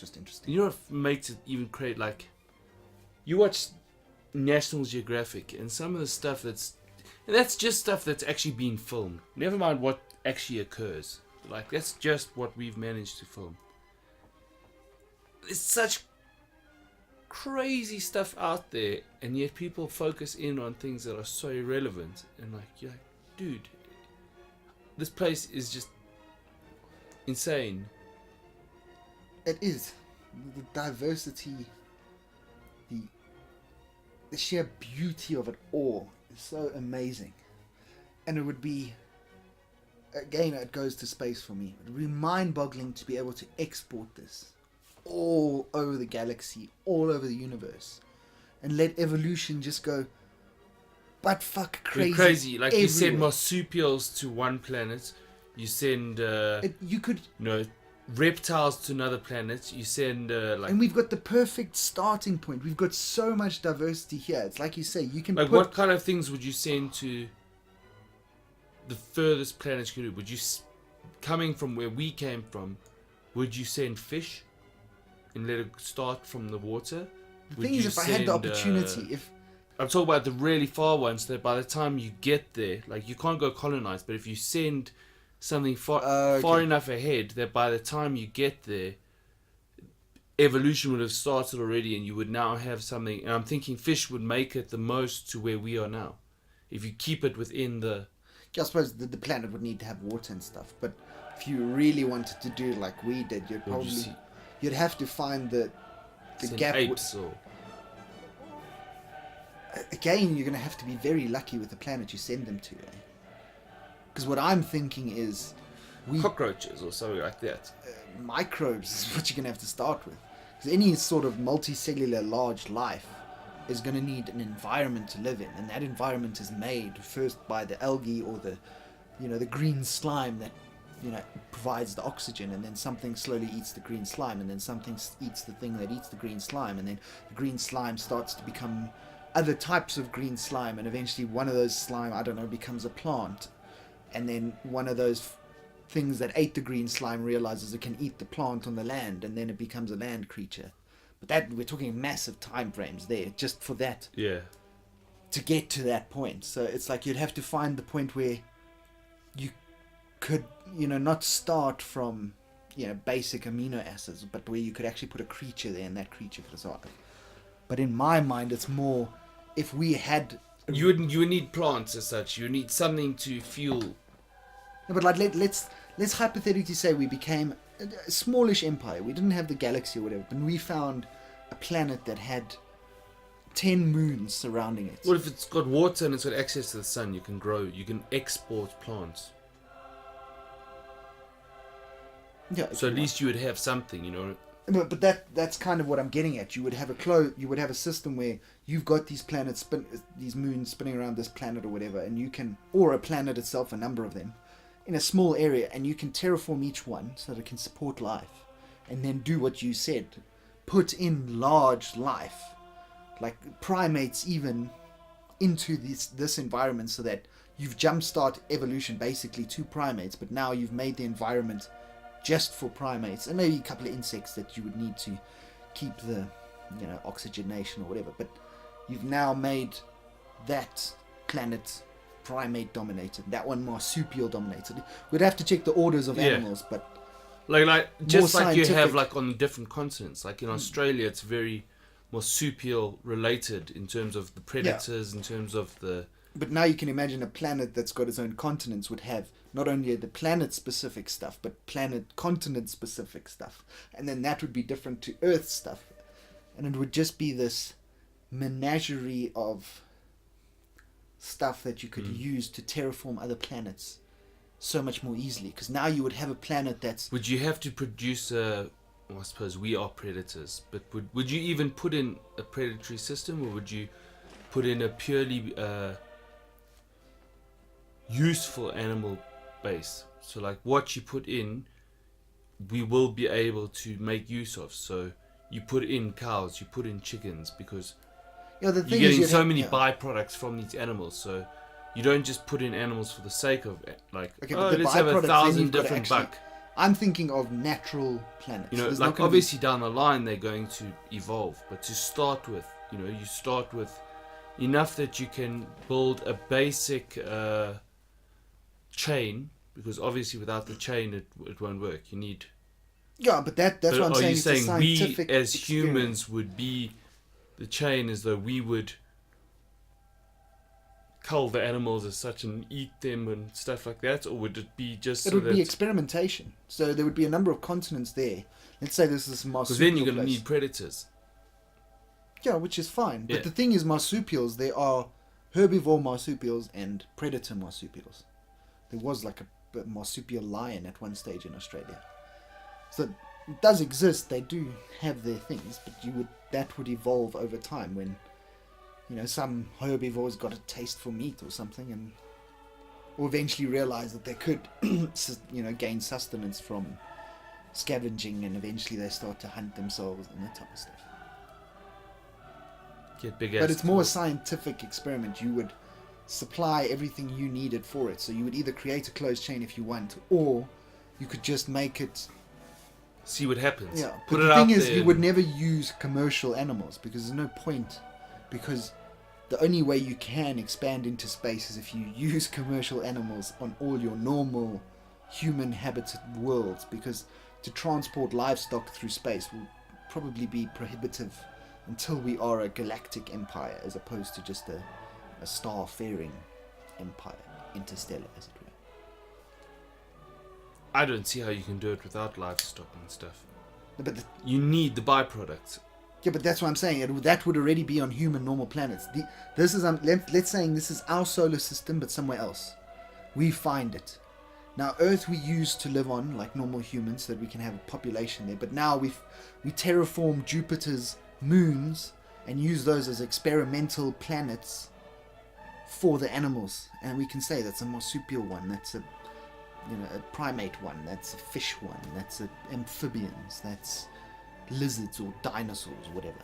just interesting. You know what makes it even create, like, you watch National Geographic and some of the stuff that's just stuff that's actually being filmed. Never mind what actually occurs. Like, that's just what we've managed to film. There's such crazy stuff out there, and yet people focus in on things that are so irrelevant. And like, you're like, dude, this place is just insane. It is. The diversity, the sheer beauty of it all is so amazing. And it would be, again, it goes to space for me. It would be mind-boggling to be able to export this all over the galaxy, all over the universe, and let evolution just go butt fuck crazy. You're crazy. Like, everywhere. you send marsupials to one planet, you send reptiles to another planet, you send and we've got the perfect starting point. We've got so much diversity here. It's like you say, you can like, what kind of things would you send to the furthest planet you could do? Would you, coming from where we came from, would you send fish and let it start from the water? The thing is, if I had the opportunity, I'm talking about the really far ones, that by the time you get there, like, you can't go colonize, but if you send something far enough ahead that by the time you get there, evolution would have started already, and you would now have something. And I'm thinking fish would make it the most to where we are now, if you keep it within the. I suppose the planet would need to have water and stuff, but if you really wanted to do like we did, you'd have to find the gap. Apes or... Again, you're going to have to be very lucky with the planet you send them to. Because what I'm thinking is... cockroaches or something like that. Microbes is what you're going to have to start with. Because any sort of multicellular large life is going to need an environment to live in. And that environment is made first by the algae or the green slime that provides the oxygen, and then something slowly eats the green slime, and then something eats the thing that eats the green slime, and then the green slime starts to become other types of green slime, and eventually one of those slime, I don't know, becomes a plant, and then one of those things that ate the green slime realizes it can eat the plant on the land, and then it becomes a land creature. But that, we're talking massive time frames there just for that. Yeah. To get to that point. So it's like you'd have to find the point where you could, not start from, basic amino acids, but where you could actually put a creature there and that creature could survive. But in my mind, it's more, if we had... You would need plants as such. You need something to fuel. No, but like, let's hypothetically say we became a smallish empire. We didn't have the galaxy or whatever, but we found a planet that had 10 moons surrounding it. Well, if it's got water and it's got access to the sun, you can grow, you can export plants. Yeah. So at least you would have something, But that's kind of what I'm getting at. You would have a system where you've got these planets, these moons spinning around this planet or whatever, and you can, or a planet itself, a number of them, in a small area, and you can terraform each one so that it can support life, and then do what you said, put in large life, like primates even, into this environment, so that you've jumpstart evolution basically to primates, but now you've made the environment just for primates, and maybe a couple of insects that you would need to keep the oxygenation or whatever, but you've now made that planet primate dominated, that one marsupial dominated. We'd have to check the orders of animals, but like just like scientific. you have like on different continents, like in Australia it's very marsupial related in terms of the predators, in terms of the... But now you can imagine a planet that's got its own continents would have not only the planet-specific stuff, but planet-continent-specific stuff. And then that would be different to Earth stuff. And it would just be this menagerie of stuff that you could use to terraform other planets so much more easily. Because now you would have a planet that's... Would you have to produce a... Well, I suppose we are predators, but would you even put in a predatory system, or would you put in a purely... useful animal base? So like what you put in, we will be able to make use of. So you put in cows, you put in chickens, because the thing you're getting is so many byproducts from these animals. So you don't just put in animals for the sake of it. Like, let's have 1,000 different buck. I'm thinking of natural planets. You know, There's like not gonna obviously down the line they're going to evolve, but to start with, you know, you start with enough that you can build a basic chain, because obviously without the chain it won't work. You need. Yeah, but that's But what I'm are saying. you It's a saying we scientific as experiment. humans would be the chain, as though we would cull the animals as such and eat them and stuff like that, or would it be just It so would be that? experimentation. So there would be a number of continents there. Let's say this is marsupial. Because then you're going to place. need predators. Yeah, which is fine. But Yeah. the thing is, marsupials, there are herbivore marsupials and predator marsupials. There was like a marsupial lion at one stage in Australia. So it does exist. They do have their things, but that would evolve over time when, you know, some herbivores got a taste for meat or something, or eventually realize that they could, you know, gain sustenance from scavenging, and eventually they start to hunt themselves and that type of stuff. Get big But ass it's more a tools. scientific experiment. You would supply everything you needed for it. So you would either create a closed chain if you want, or you could just make it. See what happens. Yeah. Put But it the out thing is, there. you would never use commercial animals because there's no point. Because the only way you can expand into space is if you use commercial animals on all your normal human habited worlds. Because to transport livestock through space will probably be prohibitive until we are a galactic empire as opposed to just a star-faring empire, interstellar as it were. I don't see how you can do it without livestock and stuff. But You need the byproducts. yeah, but that's what I'm saying. That would already be on human normal planets. This is let's say this is our solar system, but somewhere else. We find it. Now, Earth we use to live on like normal humans, so that we can have a population there. But now we terraform Jupiter's moons and use those as experimental planets for the animals, and we can say that's a marsupial one, that's a primate one, that's a fish one, that's a amphibians, that's lizards or dinosaurs, whatever.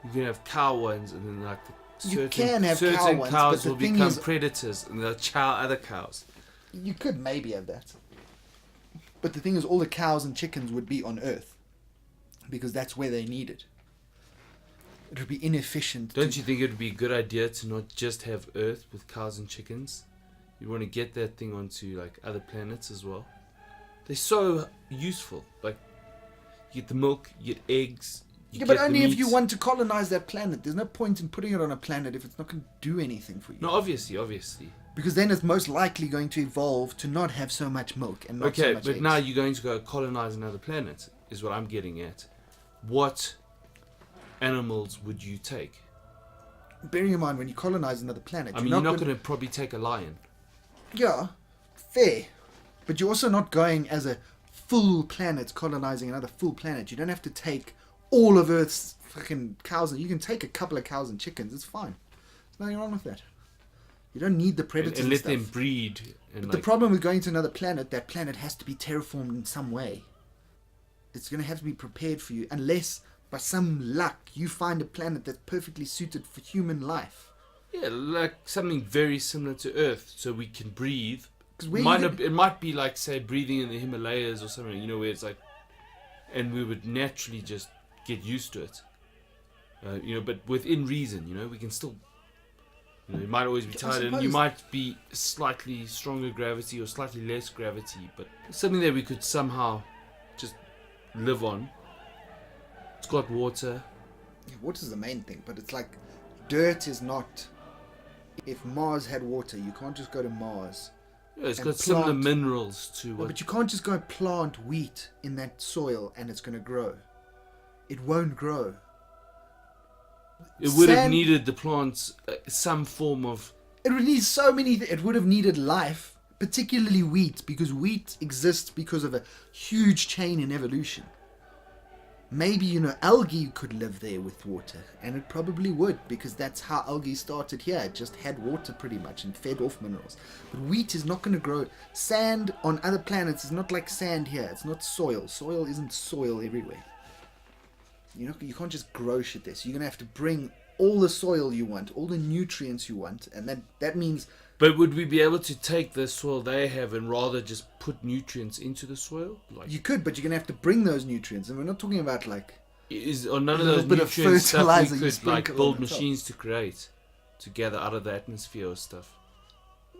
You can have cow ones, and then like You can have certain cow ones, but cows the will thing become is- predators, and they'll chow other cows. You could maybe have that, but the thing is, all the cows and chickens would be on Earth because that's where they need it. It would be inefficient. Don't you think it would be a good idea to not just have Earth with cows and chickens? You want to get that thing onto like other planets as well. They're so useful. Like you get the milk, you get eggs. Yeah, but get the only if meat. you want to colonize that planet. There's no point in putting it on a planet if it's not going to do anything for you. No, obviously. Because then it's most likely going to evolve to not have so much milk and not so Okay, much but eggs. now you're going to go colonize another planet, is what I'm getting at. What animals would you take? Bearing in mind, when you colonize another planet, I mean, you're not going to probably take a lion. Yeah, fair. But you're also not going as a full planet colonizing another full planet. You don't have to take all of Earth's fucking cows. You can take a couple of cows and chickens. It's fine. There's nothing wrong with that. You don't need the predators And let stuff. them breed. And But like, the problem with going to another planet, that planet has to be terraformed in some way. It's going to have to be prepared for you, unless by some luck you find a planet that's perfectly suited for human life. yeah, like something very similar to Earth, so we can breathe. 'Cause where Might you not, it might be like, say, breathing in the Himalayas or something, you know, where it's like, and we would naturally just get used to it. You know, but within reason, you know, we can still, you know, you might always be I tired, and you suppose- might be slightly stronger gravity or slightly less gravity, but something that we could somehow just live on. It's got water. Yeah, water's the main thing, but it's like dirt is not. If Mars had water, you can't just go to Mars. Yeah, it's And got similar plant- minerals to No, what. but you can't just go and plant wheat in that soil and it's going to grow. It won't grow. It would have Sand- needed the plants some form of. It would need so many. It would have needed life, particularly wheat, because wheat exists because of a huge chain in evolution. Maybe, you know, algae could live there with water, and it probably would, because that's how algae started here. It just had water pretty much and fed off minerals. But wheat is not going to grow. Sand on other planets is not like sand here. It's not soil. Soil isn't soil everywhere. You know, you can't just grow shit there. So you're going to have to bring all the soil you want, all the nutrients you want, and that means But would we be able to take the soil they have and rather just put nutrients into the soil? Like, You could, but you're gonna have to bring those nutrients, and we're not talking about like or none of little those bit of nutrients stuff fertilizer we you could like sprinkle build on the top. machines to create, to gather out of the atmosphere or stuff,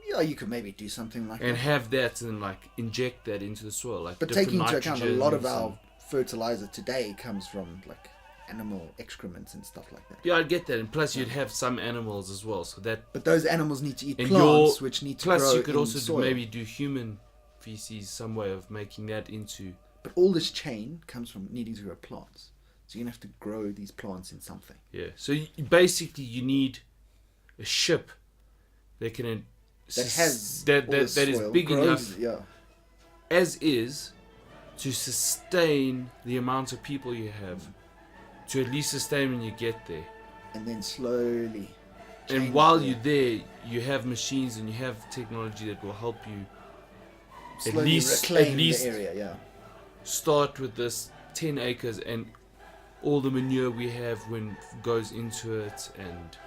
yeah, you could maybe do something like and that. have that and like inject that into the soil, like. But different taking into account a lot of nitrogens our and- fertilizer today comes from like animal excrements and stuff like that. Yeah, I get that, and plus you'd have some animals as well, so that. But those animals need to eat And plants, which need to Plus, grow you could in also soil. maybe do human feces, some way of making that into. But all this chain comes from needing to grow plants. So you're gonna have to grow these plants in something. Yeah. So basically, you need a ship that can That has that all that, this that is soil, big grows, enough yeah. as is to sustain the amount of people you have, to at least sustain when you get there. And then slowly. And change while the- you're there, you have machines and you have technology that will help you slowly least- reclaim at least- the area, yeah. start with this 10 acres and all the manure we have when goes into it, and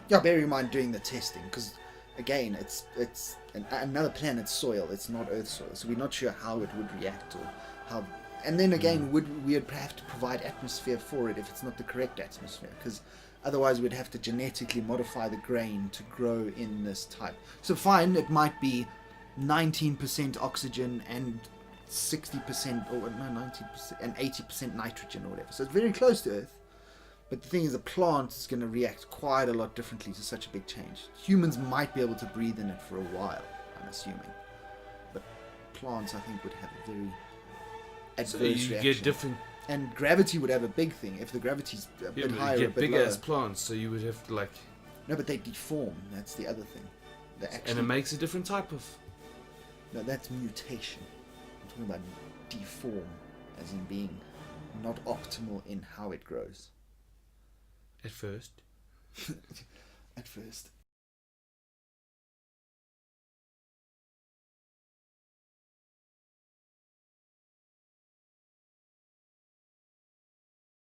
Yeah, bear in mind doing the testing, because again, it's another planet's soil. It's not Earth soil, so we're not sure how it would react or how. And then again, we would have to provide atmosphere for it if it's not the correct atmosphere, because otherwise we'd have to genetically modify the grain to grow in this type. So fine, it might be 19% oxygen and 60% or no 90% and 80% nitrogen or whatever. So it's very close to Earth. But the thing is, a plant is going to react quite a lot differently to such a big change. Humans might be able to breathe in it for a while, I'm assuming. But plants, I think, would have a very adverse so you reaction. get different. And gravity would have a big thing. If the gravity's a Yeah, bit but higher you or a get bit bigger lower. as plants, so you would have to like, No, but they deform. That's the other thing. They and actually, it makes a different type of. no, that's mutation. I'm talking about deform, as in being not optimal in how it grows. At first, At first.